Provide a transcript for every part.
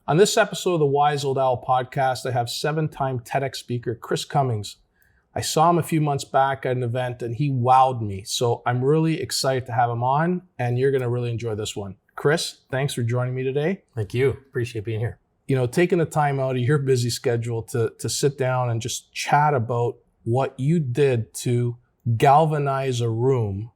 On this episode of the Wise Old Owl podcast, I have 7-time TEDx speaker Chris Cummins. I saw him a few months back at an event and he wowed me. So I'm really excited to have him on, and you're going to really enjoy this one. Chris, thanks for joining me today. Thank you. Appreciate being here. You know, taking the time out of your busy schedule to sit down and just chat about what you did to galvanize a room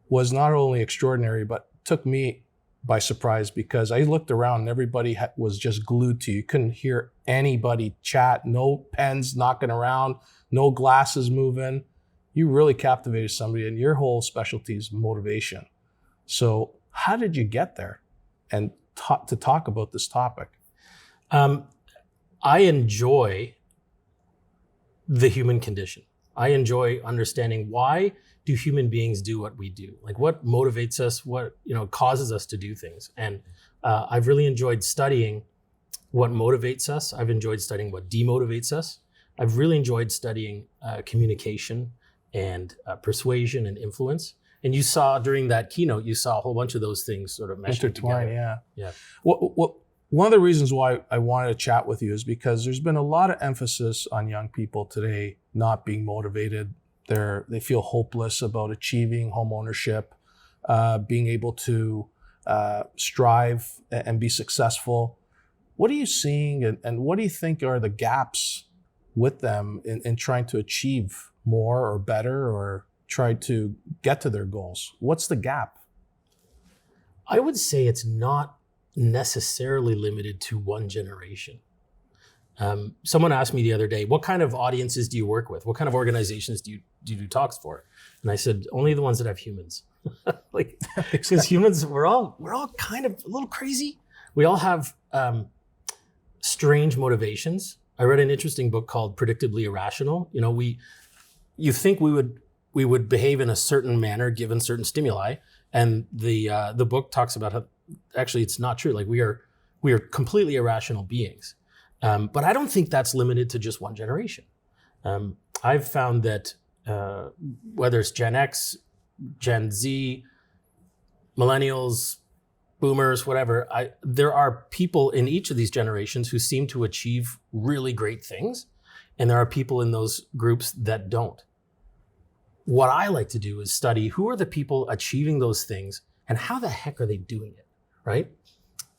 was not only extraordinary, but took me by surprise, because I looked around and everybody was just glued to you. You couldn't hear anybody chat, no pens knocking around, no glasses moving. You really captivated somebody, and your whole specialty is motivation. So how did you get there and to talk about this topic? I enjoy the human condition. I enjoy understanding, why do human beings do what we do? Like, what motivates us, what causes us to do things. And I've really enjoyed studying what motivates us. I've enjoyed studying what demotivates us. I've really enjoyed studying communication and persuasion and influence. And you saw during that keynote, you saw a whole bunch of those things sort of meshed intertwined together. Yeah. One of the reasons why I wanted to chat with you is because there's been a lot of emphasis on young people today not being motivated. They feel hopeless about achieving home ownership, being able to strive and be successful. What are you seeing, and what do you think are the gaps with them in trying to achieve more or better, or try to get to their goals? What's the gap? I would say it's not necessarily limited to one generation. Someone asked me the other day, what kind of audiences do you work with? What kind of organizations do you do talks for? And I said, only the ones that have humans. Like, because humans, we're all kind of a little crazy. We all have strange motivations. I read an interesting book called Predictably Irrational. You think we would behave in a certain manner given certain stimuli, and the book talks about how actually it's not true. Like, we are completely irrational beings. But I don't think that's limited to just one generation. I've found that whether it's Gen X, Gen Z, millennials, boomers, whatever, there are people in each of these generations who seem to achieve really great things. And there are people in those groups that don't. What I like to do is study who are the people achieving those things and how the heck are they doing it, right?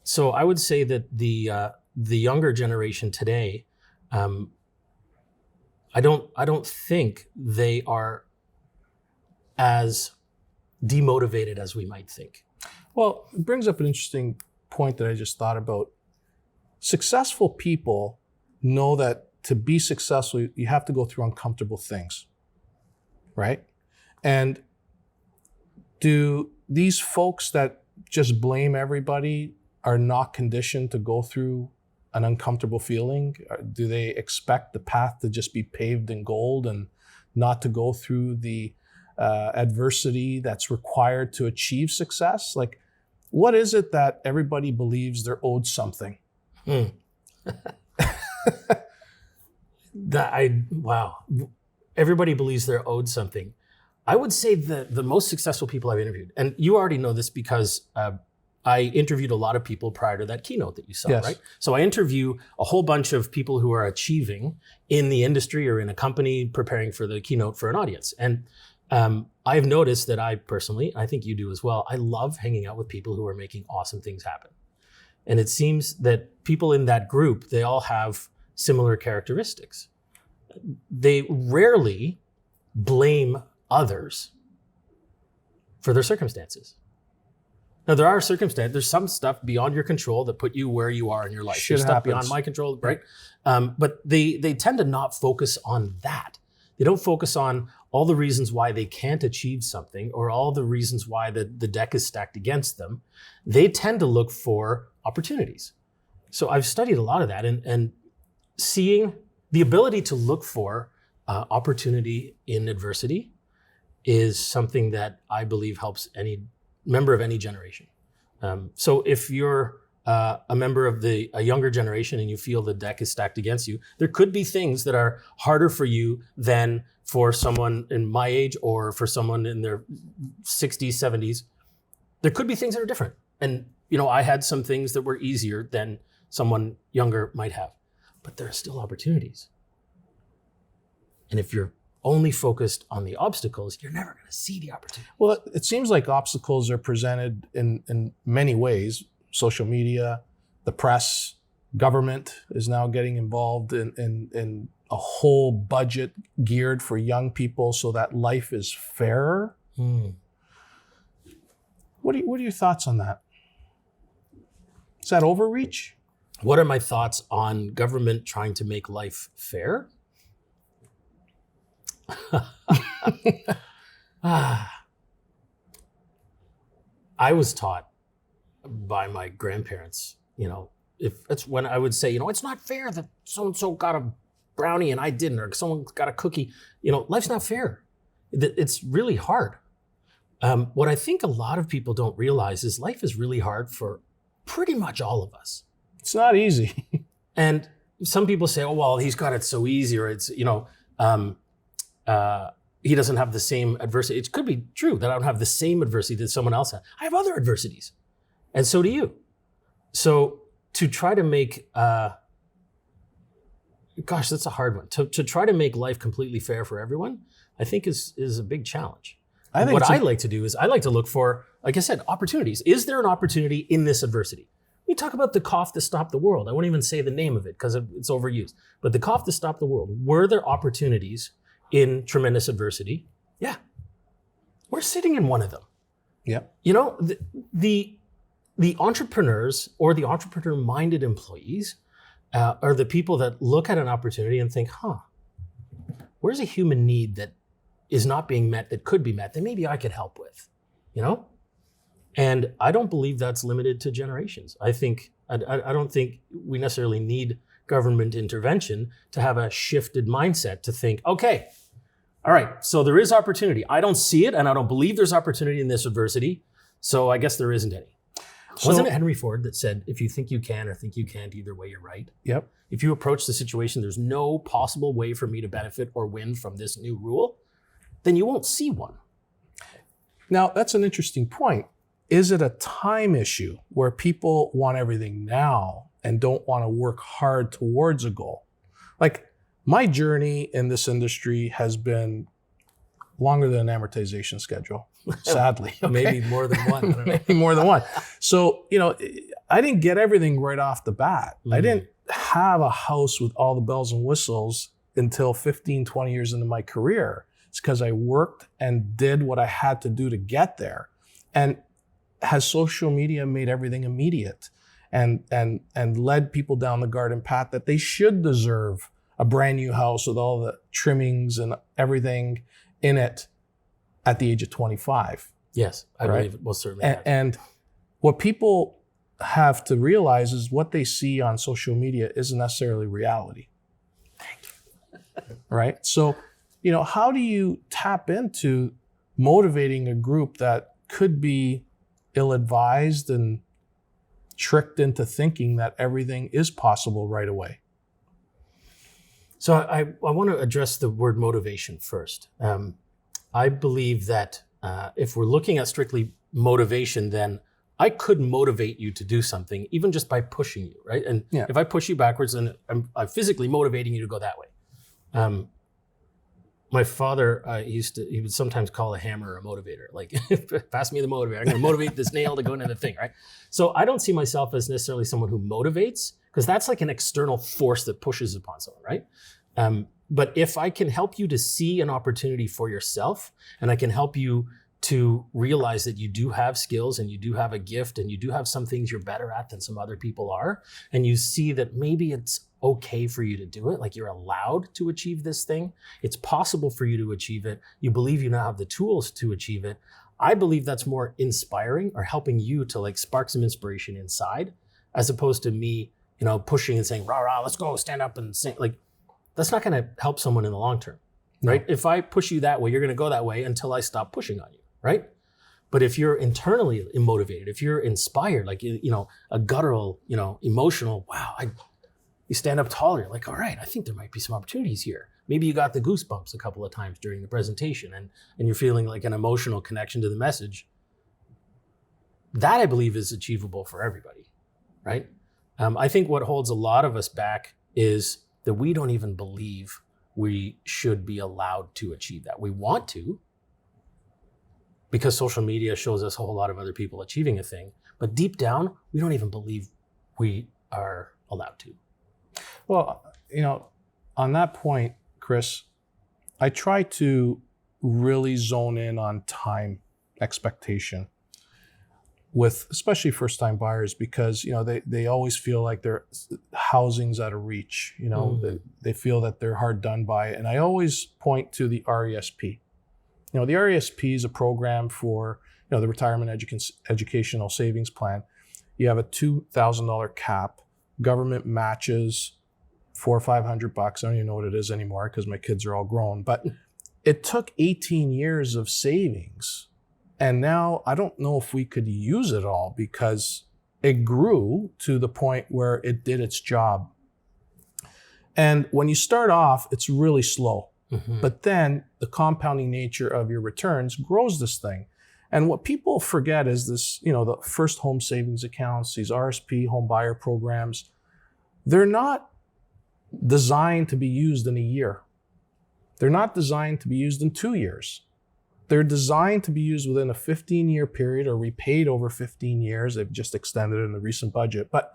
So I would say that the younger generation today, I don't think they are as demotivated as we might think. Well, it brings up an interesting point that I just thought about. Successful people know that to be successful, you have to go through uncomfortable things, right? And do these folks that just blame everybody are not conditioned to go through an uncomfortable feeling? Do they expect the path to just be paved in gold and not to go through the adversity that's required to achieve success? Like, what is it that everybody believes they're owed something? Wow. Everybody believes they're owed something. I would say that the most successful people I've interviewed, and you already know this because I interviewed a lot of people prior to that keynote that you saw, yes. Right? So I interview a whole bunch of people who are achieving in the industry or in a company preparing for the keynote for an audience. And I've noticed that I personally, I think you do as well, I love hanging out with people who are making awesome things happen. And it seems that people in that group, they all have similar characteristics. They rarely blame others for their circumstances. Now, there's some stuff beyond your control that put you where you are in your life. There's stuff beyond my control, right? But they tend to not focus on that. They don't focus on all the reasons why they can't achieve something or all the reasons why the deck is stacked against them. They tend to look for opportunities. So I've studied a lot of that, and seeing the ability to look for opportunity in adversity is something that I believe helps any member of any generation. So if you're a member of a younger generation and you feel the deck is stacked against you, there could be things that are harder for you than for someone in my age or for someone in their 60s, 70s. There could be things that are different. And, I had some things that were easier than someone younger might have. But there are still opportunities. And if you're only focused on the obstacles, you're never going to see the opportunities. Well, it seems like obstacles are presented in many ways. Social media, the press, government is now getting involved in a whole budget geared for young people so that life is fairer. What are your thoughts on that? Is that overreach? What are my thoughts on government trying to make life fair? I was taught by my grandparents, if it's when I would say, it's not fair that so-and-so got a brownie and I didn't, or someone got a cookie. Life's not fair. It's really hard. What I think a lot of people don't realize is life is really hard for pretty much all of us. It's not easy. And some people say, oh, well, he's got it so easy, or it's, he doesn't have the same adversity. It could be true that I don't have the same adversity that someone else has. I have other adversities, and so do you. So to try to make, gosh, that's a hard one. To try to make life completely fair for everyone, I think is a big challenge. What I like to do is I like to look for, like I said, opportunities. Is there an opportunity in this adversity? We talk about the cough that stopped the world. I won't even say the name of it because it's overused. But the cough that stopped the world, were there opportunities in tremendous adversity? Yeah. We're sitting in one of them. Yeah. The entrepreneurs or the entrepreneur-minded employees are the people that look at an opportunity and think, where's a human need that is not being met, that could be met, that maybe I could help with, And I don't believe that's limited to generations. I don't think we necessarily need government intervention to have a shifted mindset to think, okay, all right, so there is opportunity. I don't see it, and I don't believe there's opportunity in this adversity, so I guess there isn't any. Wasn't it Henry Ford that said, if you think you can or think you can't, either way you're right? Yep. If you approach the situation, there's no possible way for me to benefit or win from this new rule, then you won't see one. Now, that's an interesting point. Is it a time issue where people want everything now and don't want to work hard towards a goal? Like, my journey in this industry has been longer than an amortization schedule, sadly. Okay? Maybe more than one. I don't know. Maybe more than one. So, I didn't get everything right off the bat. I didn't have a house with all the bells and whistles until 15, 20 years into my career. It's because I worked and did what I had to do to get there. And has social media made everything immediate and led people down the garden path that they should deserve a brand new house with all the trimmings and everything in it at the age of 25? Yes, I believe it most certainly has. And what people have to realize is what they see on social media isn't necessarily reality. Thank you. Right? So, how do you tap into motivating a group that could be ill-advised and tricked into thinking that everything is possible right away? So I want to address the word motivation first. I believe that if we're looking at strictly motivation, then I could motivate you to do something even just by pushing you, right? And if I push you backwards, then I'm physically motivating you to go that way. My father, he would sometimes call a hammer a motivator. Like, pass me the motivator. I'm going to motivate this nail to go into the thing, right? So I don't see myself as necessarily someone who motivates, because that's like an external force that pushes upon someone, right? But if I can help you to see an opportunity for yourself, and I can help you to realize that you do have skills and you do have a gift and you do have some things you're better at than some other people are, and you see that maybe it's okay for you to do it, like you're allowed to achieve this thing, it's possible for you to achieve it, you believe you now have the tools to achieve it, I believe that's more inspiring or helping you to like spark some inspiration inside, as opposed to me, pushing and saying, rah, rah, let's go, stand up and sing. Like, that's not going to help someone in the long term, right? No. If I push you that way, you're going to go that way until I stop pushing on you, right? But if you're internally motivated, if you're inspired, like, a guttural, emotional, wow, you stand up taller, you're like, all right, I think there might be some opportunities here. Maybe you got the goosebumps a couple of times during the presentation and you're feeling like an emotional connection to the message. That, I believe, is achievable for everybody, right? I think what holds a lot of us back is that we don't even believe we should be allowed to achieve that. We want to, because social media shows us a whole lot of other people achieving a thing, but deep down, we don't even believe we are allowed to. Well, on that point, Chris, I try to really zone in on time expectation with especially first-time buyers, because they always feel like their housing's out of reach. They feel that they're hard done by, and I always point to the RESP. The RESP is a program for the Retirement Educational Savings Plan. You have a $2,000 cap. Government matches $400 or $500. I don't even know what it is anymore because my kids are all grown. But it took 18 years of savings. And now I don't know if we could use it all, because it grew to the point where it did its job. And when you start off, it's really slow. Mm-hmm. But then the compounding nature of your returns grows this thing. And what people forget is this, the first home savings accounts, these RSP home buyer programs, they're not designed to be used in a year. They're not designed to be used in 2 years. They're designed to be used within a 15-year period or repaid over 15 years. They've just extended it in the recent budget. But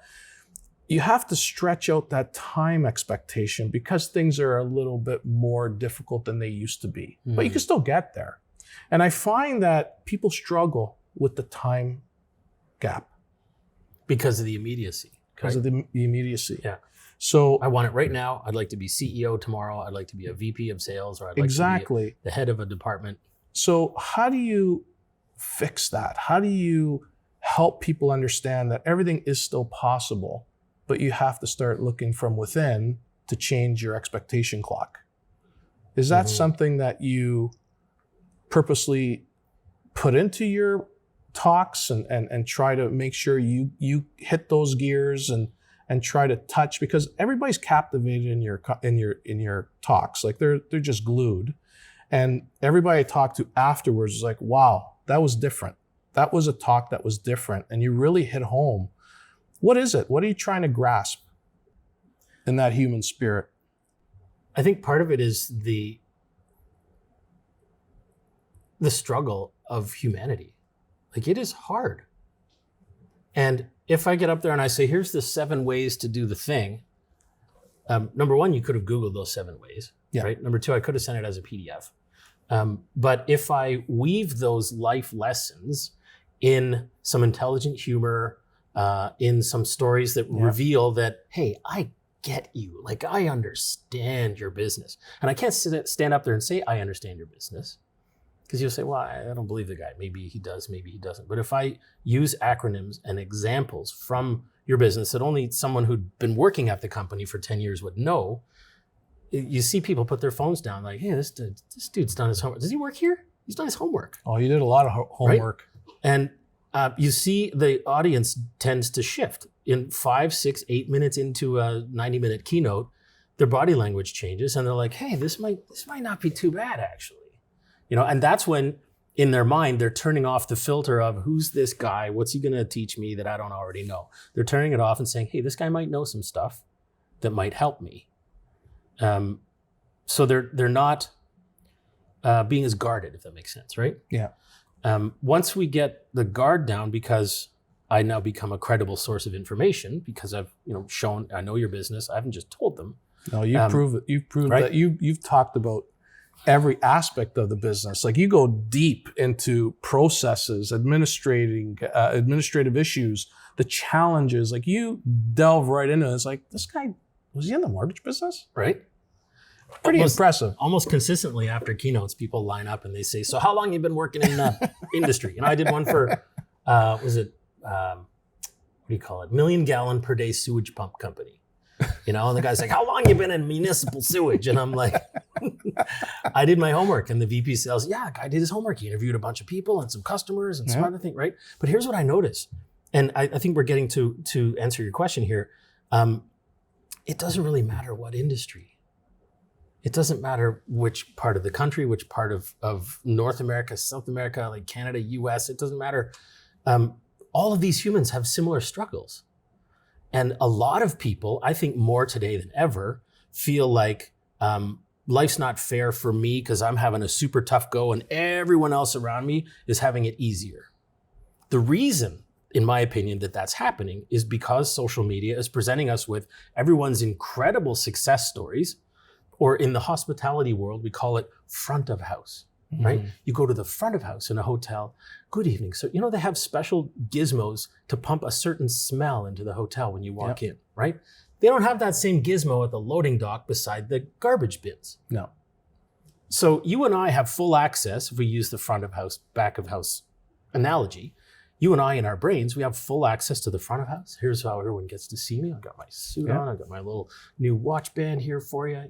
you have to stretch out that time expectation because things are a little bit more difficult than they used to be. Mm. But you can still get there. And I find that people struggle with the time gap. Because of the immediacy. Because of the immediacy. Yeah. So I want it right now. I'd like to be CEO tomorrow. I'd like to be a VP of sales, or I'd like to be the head of a department. So how do you fix that? How do you help people understand that everything is still possible, but you have to start looking from within to change your expectation clock? Is that something that you purposely put into your talks and try to make sure you hit those gears and try to touch, because everybody's captivated in your talks, like they're just glued. And everybody I talked to afterwards was like, wow, that was different. That was a talk that was different. And you really hit home. What is it? What are you trying to grasp in that human spirit? I think part of it is the struggle of humanity. Like, it is hard. And if I get up there and I say, here's the 7 ways to do the thing, number one, you could have Googled those 7 ways, right? Number two, I could have sent it as a PDF. But if I weave those life lessons in some intelligent humor, in some stories that reveal that, hey, I get you. Like, I understand your business. And I can't stand up there and say, I understand your business. Because you'll say, well, I don't believe the guy. Maybe he does, maybe he doesn't. But if I use acronyms and examples from your business that only someone who'd been working at the company for 10 years would know, you see people put their phones down like, hey, this dude's done his homework. Does he work here? He's done his homework. Oh, you did a lot of homework. Right? And you see the audience tends to shift. In 5, 6, 8 minutes into a 90-minute keynote, their body language changes and they're like, hey, this might not be too bad, actually. And that's when in their mind, they're turning off the filter of who's this guy? What's he going to teach me that I don't already know? They're turning it off and saying, hey, this guy might know some stuff that might help me. So they're not being as guarded, if that makes sense, right? Yeah. Once we get the guard down, because I now become a credible source of information because I've shown I know your business. I haven't just told them. No, you prove it. You've proved that you've talked about every aspect of the business. Like, you go deep into processes, administrative issues, the challenges. Like, you delve right into it. It's like, this guy, was he in the mortgage business? Right. Pretty impressive. Almost consistently after keynotes, people line up and they say, so how long have you been working in the industry? I did one for, what do you call it? 1 million gallon per day sewage pump company. And the guy's like, how long you been in municipal sewage? And I'm like, I did my homework. And the VP sales, the guy did his homework. He interviewed a bunch of people and some customers and some other things, right? But here's what I noticed. And I think we're getting to answer your question here. It doesn't really matter what industry. It doesn't matter which part of the country, which part of North America, South America, like Canada, US, it doesn't matter. All of these humans have similar struggles. And a lot of people, I think more today than ever, feel like life's not fair for me because I'm having a super tough go and everyone else around me is having it easier. The reason, in my opinion, that that's happening is because social media is presenting us with everyone's incredible success stories, or in the hospitality world, we call it front of house, right? You go to the front of house in a hotel, good evening. So, they have special gizmos to pump a certain smell into the hotel when you walk in, right? They don't have that same gizmo at the loading dock beside the garbage bins. No. So you and I have full access, if we use the front of house, back of house analogy, you and I in our brains, we have full access to the front of house. Here's how everyone gets to see me. I've got my suit on. I've got my little new watch band here for you.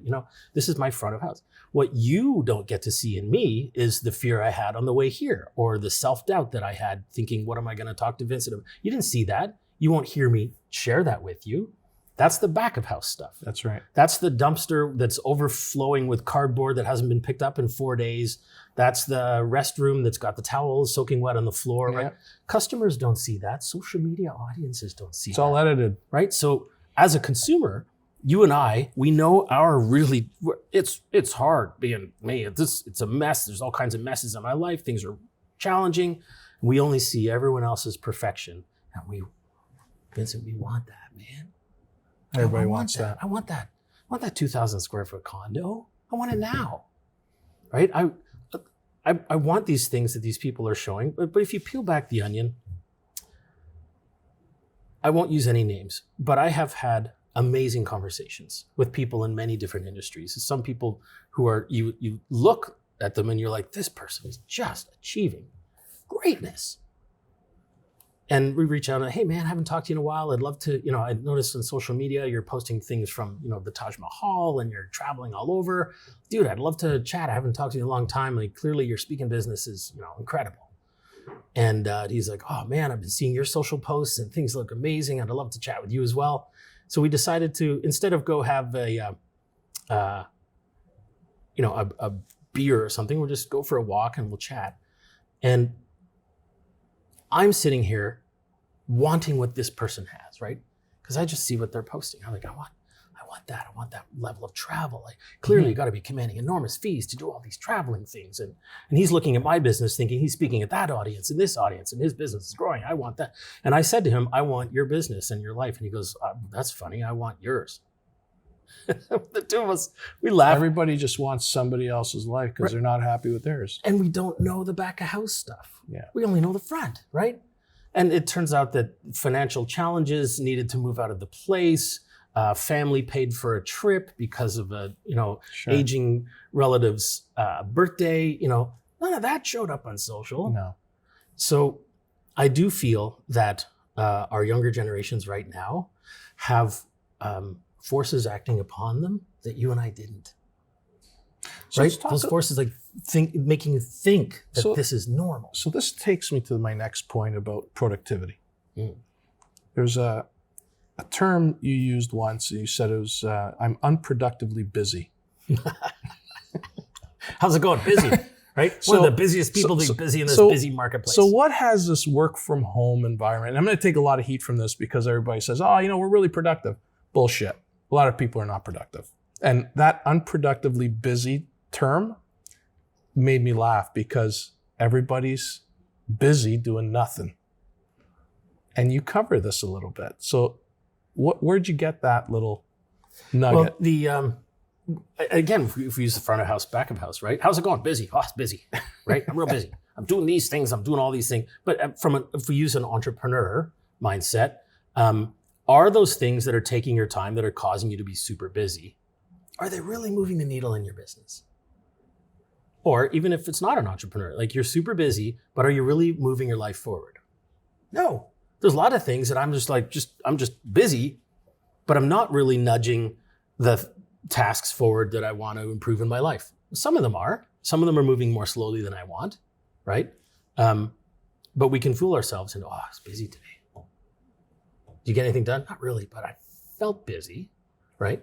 This is my front of house. What you don't get to see in me is the fear I had on the way here, or the self-doubt that I had thinking, what am I going to talk to Vincent about? You didn't see that. You won't hear me share that with you. That's the back of house stuff. That's right. That's the dumpster that's overflowing with cardboard that hasn't been picked up in 4 days. That's the restroom that's got the towels soaking wet on the floor, right? Customers don't see that. Social media audiences don't see that. It's all edited. Right? So as a consumer, you and I, we know it's hard being me. It's a mess. There's all kinds of messes in my life. Things are challenging. We only see everyone else's perfection. And Vincent, we want that, man. Everybody wants that. I want that. I want that 2,000 square foot condo. I want it now, right? I want these things that these people are showing. But if you peel back the onion, I won't use any names, but I have had amazing conversations with people in many different industries. Some people who are, you look at them and you're like, this person is just achieving greatness. And we reach out and, hey man, I haven't talked to you in a while. I'd love to, I noticed on social media, you're posting things from, the Taj Mahal and you're traveling all over. Dude, I'd love to chat. I haven't talked to you in a long time. Like clearly your speaking business is, incredible. And he's like, oh man, I've been seeing your social posts and things look amazing. I'd love to chat with you as well. So we decided to, instead of go have a beer or something, we'll just go for a walk and we'll chat. And I'm sitting here wanting what this person has, right? Because I just see what they're posting. I'm like, I want that. I want that level of travel. Like clearly you got to be commanding enormous fees to do all these traveling things. And he's looking at my business thinking he's speaking at that audience and this audience and his business is growing. I want that. And I said to him, I want your business and your life. And he goes, that's funny. I want yours. The two of us, we laugh. Everybody just wants somebody else's life because they're not happy with theirs. And we don't know the back of house stuff. Yeah. We only know the front, right? And it turns out that financial challenges needed to move out of the place. Family paid for a trip because of a, aging relative's birthday. None of that showed up on social. No. So I do feel that our younger generations right now have forces acting upon them that you and I didn't. So right? Those forces making you think that this is normal. So this takes me to my next point about productivity. There's a term you used once. You said it was, I'm unproductively busy. How's it going? Busy, right? One of the busiest people busy in this busy marketplace. So what has this work from home environment? And I'm going to take a lot of heat from this because everybody says, we're really productive. Bullshit. A lot of people are not productive. And that unproductively busy term made me laugh because everybody's busy doing nothing. And you cover this a little bit. So where'd you get that little nugget? Well, again, if we use the front of house, back of house, right? How's it going? Busy. Oh, it's busy, right? I'm real busy. I'm doing these things. I'm doing all these things. But if we use an entrepreneur mindset, are those things that are taking your time, that are causing you to be super busy, are they really moving the needle in your business? Or even if it's not an entrepreneur, like you're super busy, but are you really moving your life forward? No. There's a lot of things that I'm just busy, but I'm not really nudging the tasks forward that I want to improve in my life. Some of them are. Some of them are moving more slowly than I want, right? But we can fool ourselves into, it's busy today. Did you get anything done? Not really, but I felt busy, right?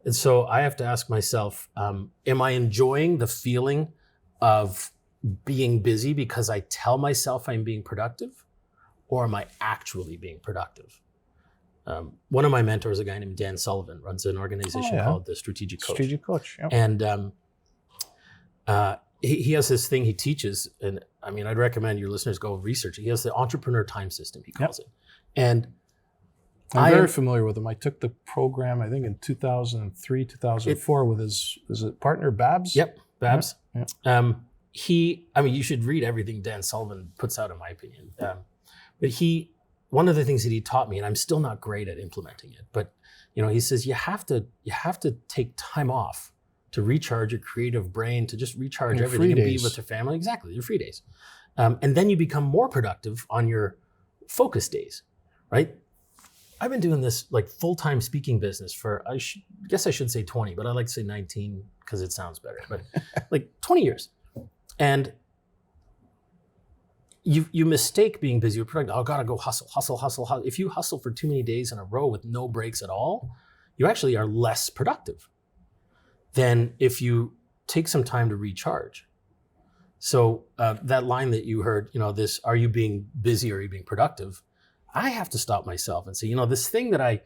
And so I have to ask myself, am I enjoying the feeling of being busy because I tell myself I'm being productive? Or am I actually being productive? One of my mentors, a guy named Dan Sullivan, runs an organization called the Strategic Coach. Strategic Coach, yeah. And he has this thing he teaches, and I mean, I'd recommend your listeners go research it. He has the entrepreneur time system, he calls it. And I'm very familiar with him. I took the program, I think in 2003, 2004 with his partner, Babs? Yep, Babs. Yeah. You should read everything Dan Sullivan puts out, in my opinion. But one of the things that he taught me, and I'm still not great at implementing it, but he says you have to take time off to recharge your creative brain, to just recharge everything and be with your family. Exactly, your free days. And then you become more productive on your focus days, right? I've been doing this like full-time speaking business for, guess I should say 20, but I like to say 19 because it sounds better, but like 20 years. And you mistake being busy with productive. Oh, gotta go hustle. If you hustle for too many days in a row with no breaks at all, you actually are less productive than if you take some time to recharge. So that line that you heard, this, are you being busy or are you being productive? I have to stop myself and say, this thing that I'm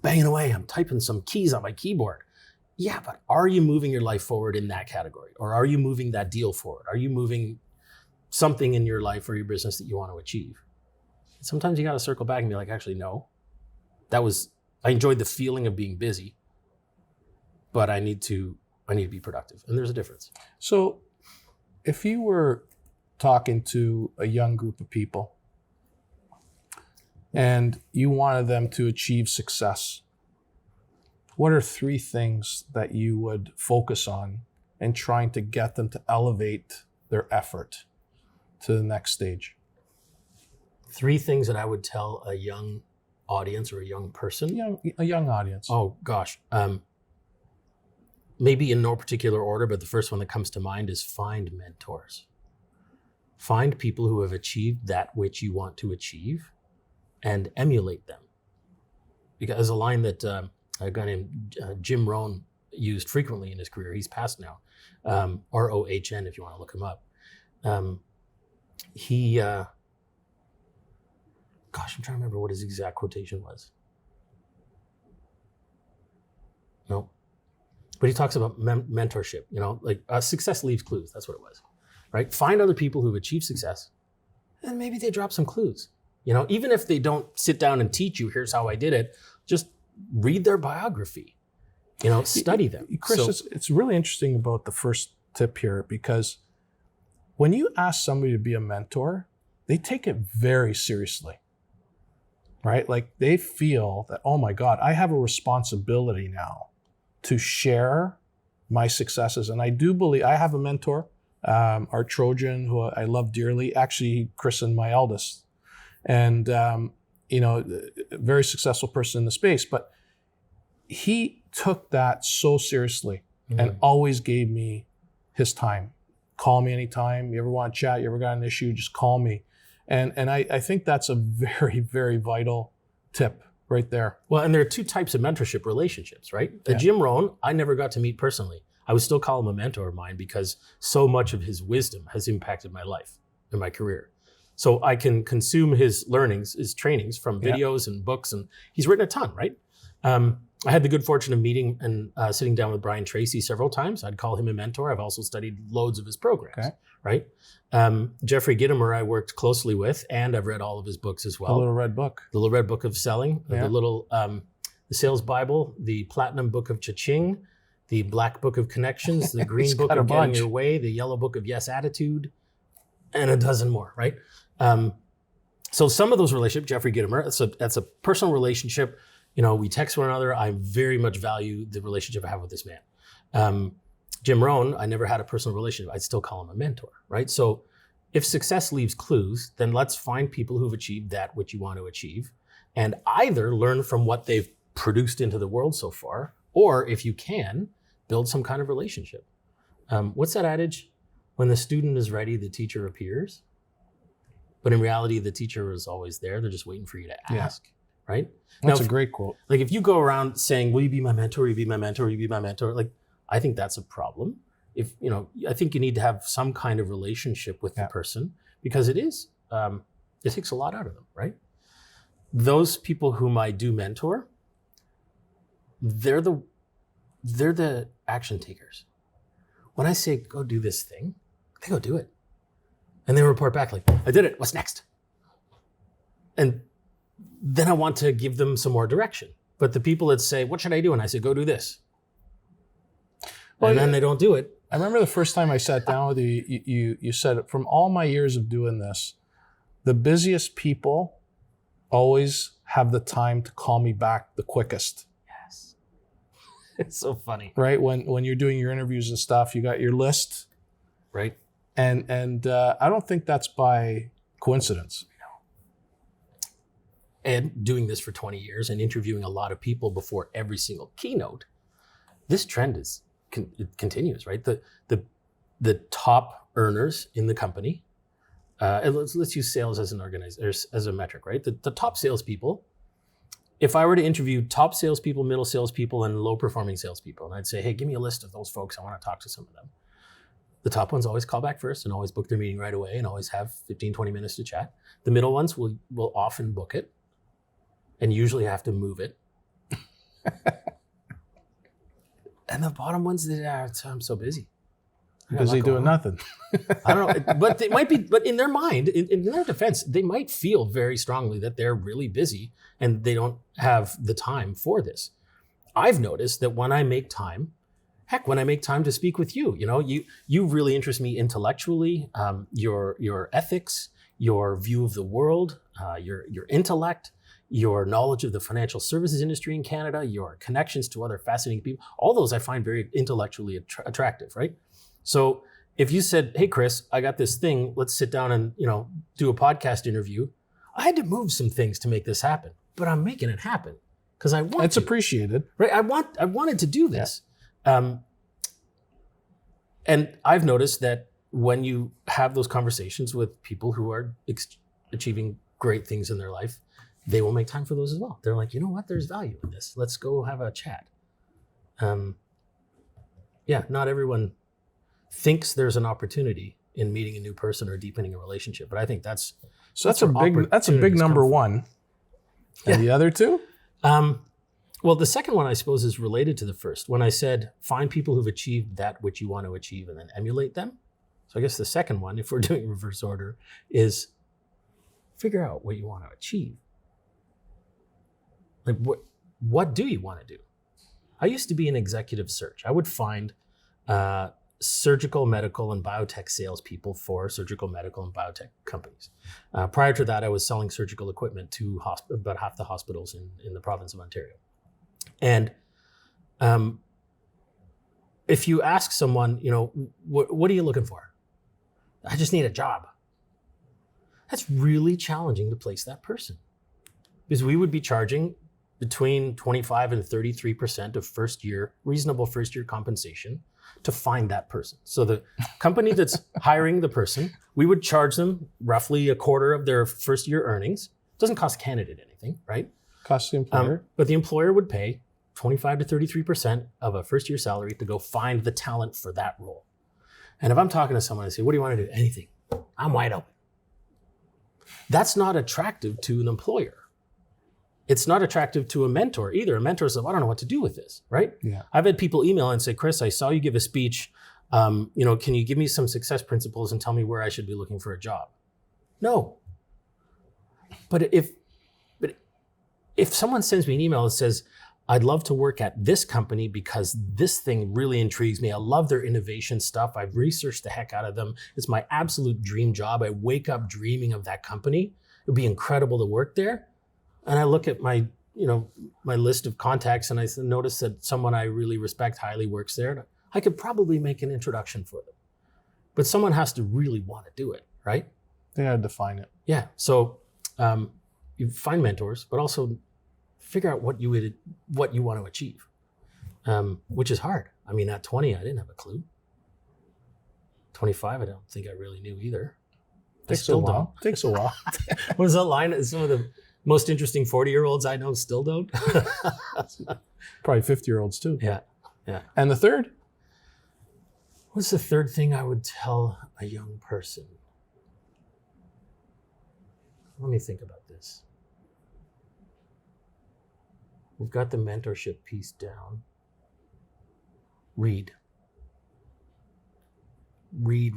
banging away, I'm typing some keys on my keyboard. Yeah, but are you moving your life forward in that category? Or are you moving that deal forward? Are you moving something in your life or your business that you want to achieve? Sometimes you got to circle back and be like, actually, no, I enjoyed the feeling of being busy, but I need to be productive. And there's a difference. So if you were talking to a young group of people and you wanted them to achieve success, what are 3 things that you would focus on in trying to get them to elevate their effort to the next stage? 3 things that I would tell a young audience or a young person? A young audience. Oh, gosh. Maybe in no particular order, but the first one that comes to mind is find mentors. Find people who have achieved that which you want to achieve and emulate them. Because a line that a guy named Jim Rohn used frequently in his career, he's passed now, R-O-H-N if you want to look him up. I'm trying to remember what his exact quotation was. No. But he talks about mentorship, success leaves clues. That's what it was, right? Find other people who've achieved success and maybe they drop some clues. Even if they don't sit down and teach you, here's how I did it, just read their biography, study them. Chris, it's really interesting about the first tip here, because when you ask somebody to be a mentor, they take it very seriously, right? Like they feel that, oh my God, I have a responsibility now to share my successes. And I do believe I have a mentor, our Trojan, who I love dearly. Actually, he christened my eldest. And, a very successful person in the space, but he took that so seriously and always gave me his time. Call me anytime. You ever want to chat? You ever got an issue? Just call me. And I think that's a very, very vital tip right there. Well, and there are 2 types of mentorship relationships, right? Jim Rohn, I never got to meet personally. I would still call him a mentor of mine because so much of his wisdom has impacted my life and my career. So I can consume his learnings, his trainings from videos and books, and he's written a ton, right? I had the good fortune of meeting and sitting down with Brian Tracy several times. I'd call him a mentor. I've also studied loads of his programs, right? Jeffrey Gitomer I worked closely with, and I've read all of his books as well. The Little Red Book. The Little Red Book of Selling, the Sales Bible, the Platinum Book of Cha-Ching, the Black Book of Connections, the Green Book of Getting Your Way, the Yellow Book of Yes Attitude, and a dozen more, right? So some of those relationships, Jeffrey Gitomer, that's a personal relationship. We text one another. I very much value the relationship I have with this man. Jim Rohn, I never had a personal relationship. I'd still call him a mentor, right? So if success leaves clues, then let's find people who've achieved that which you want to achieve and either learn from what they've produced into the world so far, or if you can, build some kind of relationship. What's that adage? When the student is ready, the teacher appears. But in reality, the teacher is always there. They're just waiting for you to ask, right? That's a great quote. Like if you go around saying, will you be my mentor? Will you be my mentor? Will you be my mentor? Like, I think that's a problem. I think you need to have some kind of relationship with the person because it takes a lot out of them, right? those people whom I do mentor, they're the action takers. When I say go do this thing, they go do it. And they report back like, I did it, what's next? And then I want to give them some more direction. But the people that say, what should I do? And I say, go do this. Well, and then they don't do it. I remember the first time I sat down with you, you said, from all my years of doing this, the busiest people always have the time to call me back the quickest. Yes. It's so funny. Right? When you're doing your interviews and stuff, you got your list. Right. And I don't think that's by coincidence. And doing this for 20 years and interviewing a lot of people before every single keynote, this trend it continues, right? The top earners in the company, and let's use sales as as a metric, right? The top salespeople. If I were to interview top salespeople, middle salespeople, and low performing salespeople, and I'd say, hey, give me a list of those folks, I want to talk to some of them. The top ones always call back first and always book their meeting right away and always have 15, 20 minutes to chat. The middle ones will often book it and usually have to move it. And the bottom ones, I'm so busy. Busy doing nothing. I don't know, but they might be, but in their mind, in their defense, they might feel very strongly that they're really busy and they don't have the time for this. I've noticed that when I make time, when I make time to speak with you, you really interest me intellectually, your ethics, your view of the world, your intellect, your knowledge of the financial services industry in Canada, your connections to other fascinating people, all those I find very intellectually attractive, right? So if you said, hey, Chris, I got this thing, let's sit down and, do a podcast interview. I had to move some things to make this happen, but I'm making it happen because I want It's appreciated. Right? I wanted to do this. Yeah. And I've noticed that when you have those conversations with people who are achieving great things in their life, they will make time for those as well. They're like, you know what? There's value in this. Let's go have a chat. Not everyone thinks there's an opportunity in meeting a new person or deepening a relationship, but I think that's a big number one. And the other two? Well, the second one, I suppose, is related to the first. When I said, find people who've achieved that which you want to achieve and then emulate them. So I guess the second one, if we're doing reverse order, is figure out what you want to achieve. Like, what do you want to do? I used to be in executive search. I would find surgical, medical, and biotech salespeople for surgical, medical, and biotech companies. Prior to that, I was selling surgical equipment to about half the hospitals in the province of Ontario. And if you ask someone, what are you looking for? I just need a job. That's really challenging to place that person, because we would be charging between 25 and 33% of reasonable first year compensation to find that person. So the company that's hiring the person, we would charge them roughly a quarter of their first year earnings. Doesn't cost candidate anything, right? Costs the employer. But the employer would pay 25 to 33% of a first year salary to go find the talent for that role. And if I'm talking to someone, I say, what do you want to do? Anything. I'm wide open. That's not attractive to an employer. It's not attractive to a mentor either. A mentor says, I don't know what to do with this, right? Yeah. I've had people email and say, Chris, I saw you give a speech. Can you give me some success principles and tell me where I should be looking for a job? No. But if someone sends me an email that says, I'd love to work at this company because this thing really intrigues me. I love their innovation stuff. I've researched the heck out of them. It's my absolute dream job. I wake up dreaming of that company. It would be incredible to work there. And I look at my list of contacts and I notice that someone I really respect highly works there. I could probably make an introduction for them. But someone has to really want to do it, right? They got to define it. Yeah. So you find mentors, but also figure out what you want to achieve, which is hard. I mean, at 20, I didn't have a clue. 25, I don't think I really knew either. Takes a while. What is that line? Some of the most interesting 40-year-olds I know still don't. Probably 50-year-olds too. Yeah. And the third? What's the third thing I would tell a young person? Let me think about this. We've got the mentorship piece down. Read. Read.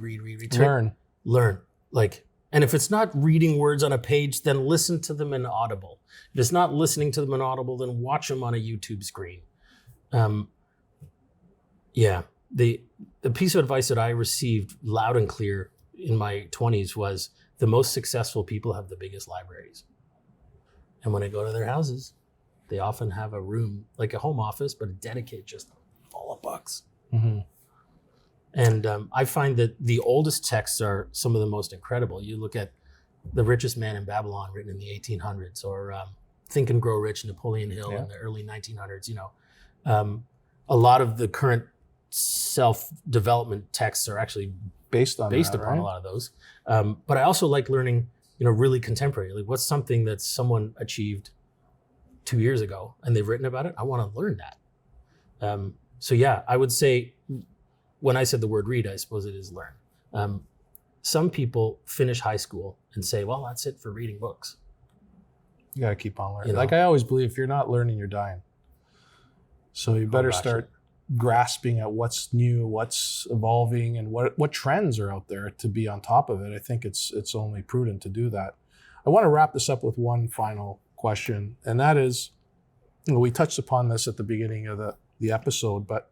Learn. Like, and if it's not reading words on a page, then listen to them in Audible. If it's not listening to them in Audible, then watch them on a YouTube screen. The piece of advice that I received loud and clear in my 20s was the most successful people have the biggest libraries. And when I go to their houses, they often have a room, like a home office, but dedicated just full of books. Mm-hmm. And I find that the oldest texts are some of the most incredible. You look at The Richest Man in Babylon, written in the 1800s, or Think and Grow Rich, Napoleon Hill in the early 1900s. A lot of the current self-development texts are actually based upon a lot of those. But I also like learning, really contemporary. Like, what's something that someone achieved 2 years ago and they've written about it? I want to learn that. So yeah, I would say, when I said the word read, I suppose it is learn. Some people finish high school and say, well, that's it for reading books. You got to keep on learning. Like I always believe, if you're not learning, you're dying. So you better start grasping at what's new, what's evolving, and what trends are out there to be on top of it. I think it's only prudent to do that. I want to wrap this up with one final question, and that is, we touched upon this at the beginning of the episode, but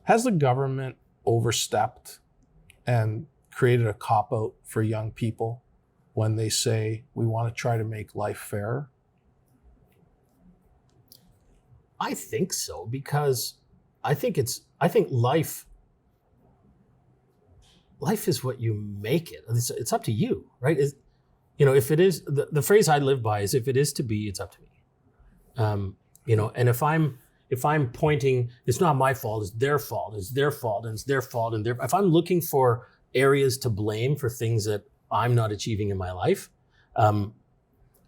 has the government overstepped and created a cop-out for young people when they say we want to try to make life fairer? I think so, because I think life is what you make it. It's up to you, right? If it is, the phrase I live by is, if it is to be, it's up to me. And if I'm pointing, it's not my fault, it's their fault, it's their fault, and it's their fault, and if I'm looking for areas to blame for things that I'm not achieving in my life,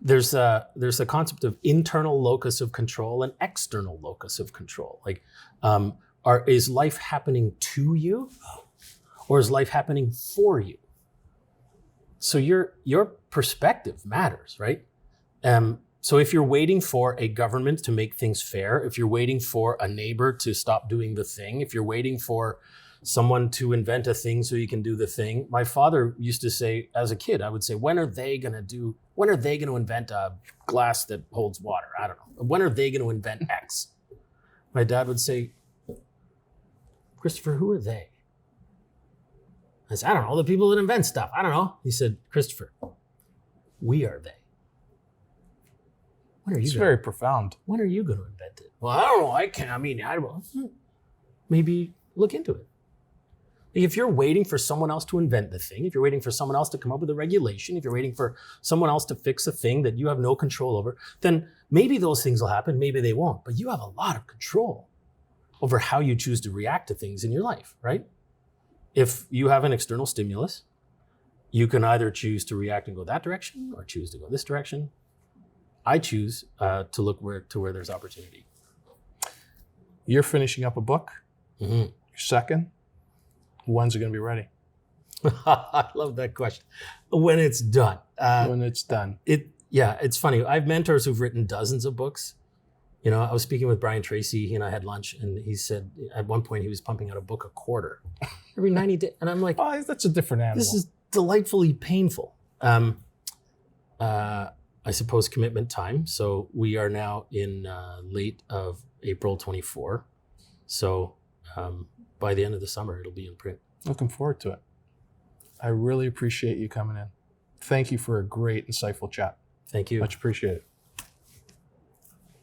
there's a concept of internal locus of control and external locus of control. Like, is life happening to you, or is life happening for you? So your perspective matters, right? So if you're waiting for a government to make things fair, if you're waiting for a neighbor to stop doing the thing, if you're waiting for someone to invent a thing so you can do the thing. My father used to say, as a kid, I would say, when are they going to invent a glass that holds water? I don't know. When are they going to invent X? My dad would say, Christopher, who are they? I said, I don't know, the people that invent stuff. I don't know. He said, Christopher, we are they. It's very profound. When are you going to invent it? Well, I don't know. I can't. I mean, I don't know. Maybe look into it. If you're waiting for someone else to invent the thing, if you're waiting for someone else to come up with a regulation, if you're waiting for someone else to fix a thing that you have no control over, then maybe those things will happen, maybe they won't. But you have a lot of control over how you choose to react to things in your life, right? If you have an external stimulus, you can either choose to react and go that direction or choose to go this direction. I choose to look where there's opportunity. You're finishing up a book. Mm-hmm. Your second. When's it going to be ready? I love that question. When it's done. When it's done. It's funny. I have mentors who've written dozens of books. I was speaking with Brian Tracy. He and I had lunch, and he said at one point he was pumping out a book a quarter every 90 days. And I'm like, oh, that's a different animal. This is delightfully painful. I suppose commitment time. So we are now in late of April 24. So by the end of the summer, it'll be in print. Looking forward to it. I really appreciate you coming in. Thank you for a great, insightful chat. Thank you. Much appreciated.